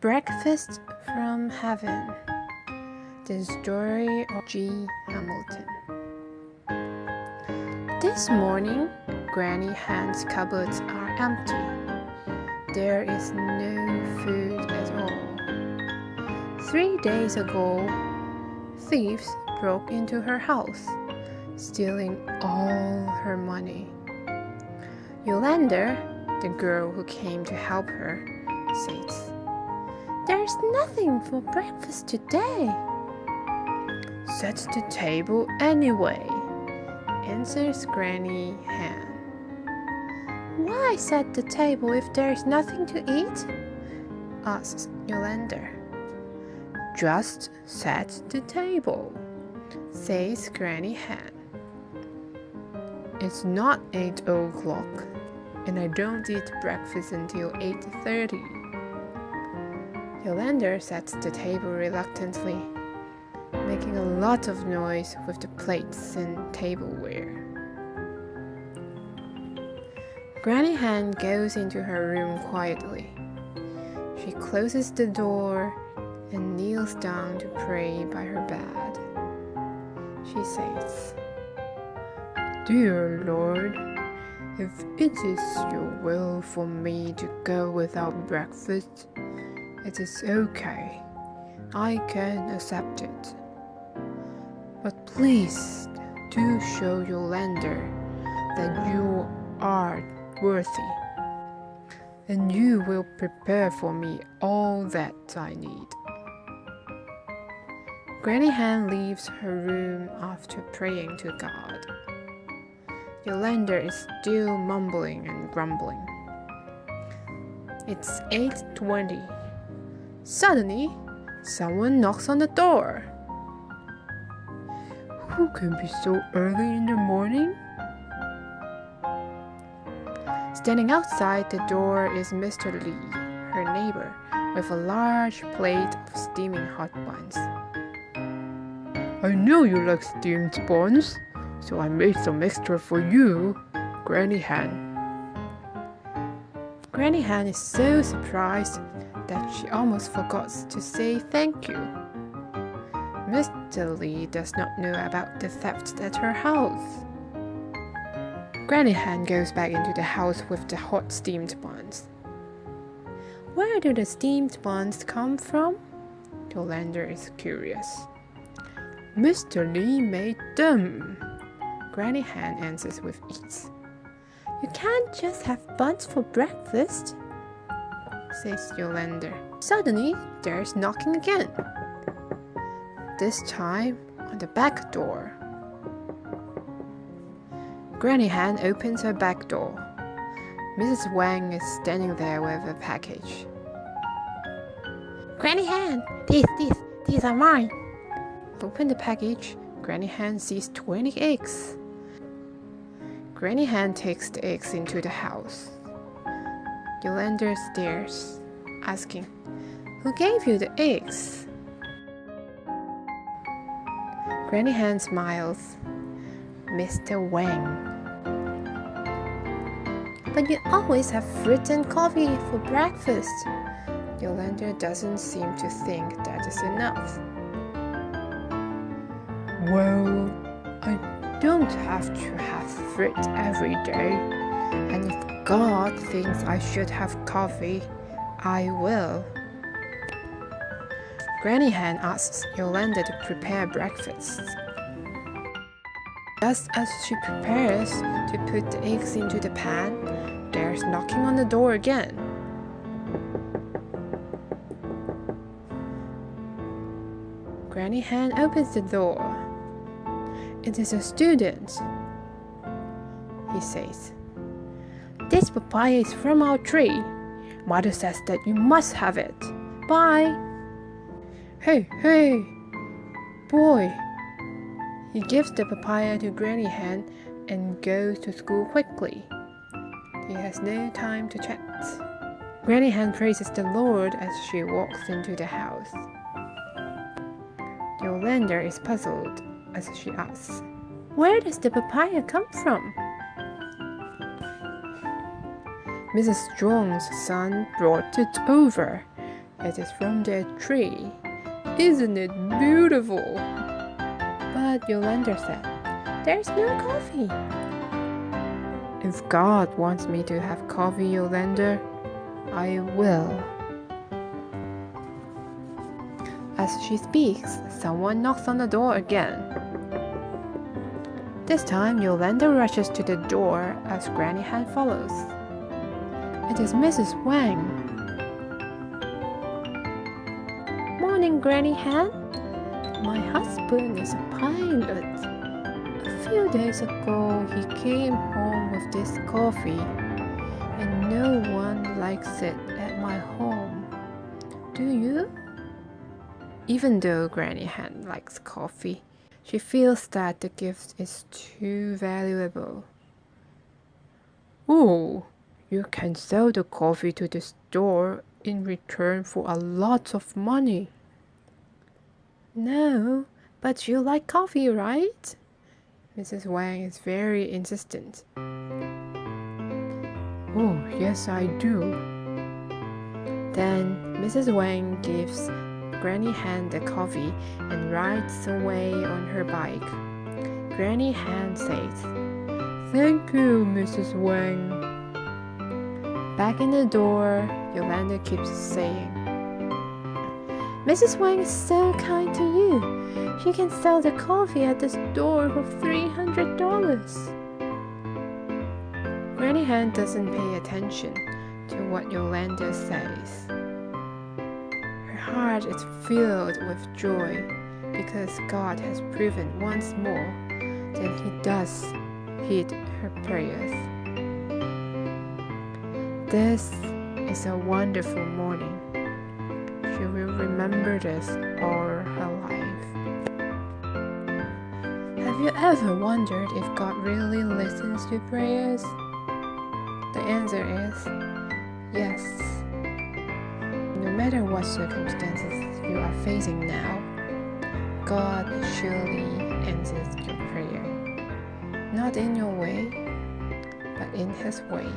Breakfast from Heaven. The story of G. Hamilton. This morning, Granny Hen's cupboards are empty. There is no food at all. 3 days ago, thieves broke into her house, stealing all her money. Yolanda, the girl who came to help her, says, "There's nothing for breakfast today." "Set the table anyway," answers Granny Hen. "Why set the table if there's nothing to eat?" asks Yolanda. "Just set the table," says Granny Hen. "It's not 8 o'clock, and I don't eat breakfast until 8:30. Yolanda sets the table reluctantly, making a lot of noise with the plates and tableware. Granny Hen goes into her room quietly. She closes the door and kneels down to pray by her bed. She says, "Dear Lord, if it is your will for me to go without breakfast, it is okay. I can accept it. But please do show Yolanda that you are worthy, and you will prepare for me all that I need." Granny Hen leaves her room after praying to God. Yolanda is still mumbling and grumbling. It's 8:20. Suddenly, someone knocks on the door. Who can be so early in the morning? Standing outside the door is Mr. Lee, her neighbor, with a large plate of steaming hot buns. "I know you like steamed buns, so I made some extra for you, Granny Hen." Granny Hen is so surprised that she almost forgets to say thank you. Mr. Lee does not know about the theft at her house. Granny Hen goes back into the house with the hot steamed buns. "Where do the steamed buns come from?" Yolanda is curious. "Mr. Lee made them," Granny Hen answers with ease. "You can't just have buns for breakfast," says Yolanda. Suddenly, there's knocking again. This time on the back door. Granny Hen opens her back door. Mrs. Wang is standing there with a package. "Granny Hen, these are mine." Open the package. Granny Hen sees 20 eggs. Granny Hen takes the eggs into the house. Yolanda stares, asking, "Who gave you the eggs?" Granny Hen smiles. "Mr. Wang." "But you always have fruit and coffee for breakfast." Yolanda doesn't seem to think that is enough. "Well, I don't have to have fruit every day, and if God thinks I should have coffee, I will." Granny Hen asks Yolanda to prepare breakfast. Just as she prepares to put the eggs into the pan, there's knocking on the door again. Granny Hen opens the door. "It is a student," he says. "This papaya is from our tree. Mother says that you must have it. Bye." Hey, boy. He gives the papaya to Granny Hen and goes to school quickly. He has no time to chat. Granny Hen praises the Lord as she walks into the house. Yolanda is puzzled as she asks, "Where does the papaya come from?" Mrs. Strong's son brought it over. It is from the tree. Isn't it beautiful? But Yolanda said, there's no coffee. If God wants me to have coffee, Yolanda, I will. As she speaks, someone knocks on the door again. This time, Yolanda rushes to the door as Granny Han follows. It is Mrs. Wang. Morning, Granny Han. My husband is a pilot. A few days ago, he came home with this coffee, and no one likes it at my home. Do you? Even though Granny Han likes coffee, she feels that the gift is too valuable. Oh, you can sell the coffee to the store in return for a lot of money. No, but you like coffee, right? Mrs. Wang is very insistent. Oh, yes, I do. Then Mrs. Wang gives Granny Han the coffee and rides away on her bike. Granny Han says, "Thank you, Mrs. Wang." Back in the door, Yolanda keeps saying, Mrs. Wang is so kind to you. She can sell the coffee at the store for $300. Granny Han doesn't pay attention to what Yolanda says. Her heart is filled with joy because God has proven once more that He does heed her prayers. This is a wonderful morning. She will remember this all her life. Have you ever wondered if God really listens to prayers? The answer is yes. No matter what circumstances you are facing now, God surely answers your prayer. Not in your way, but in His way.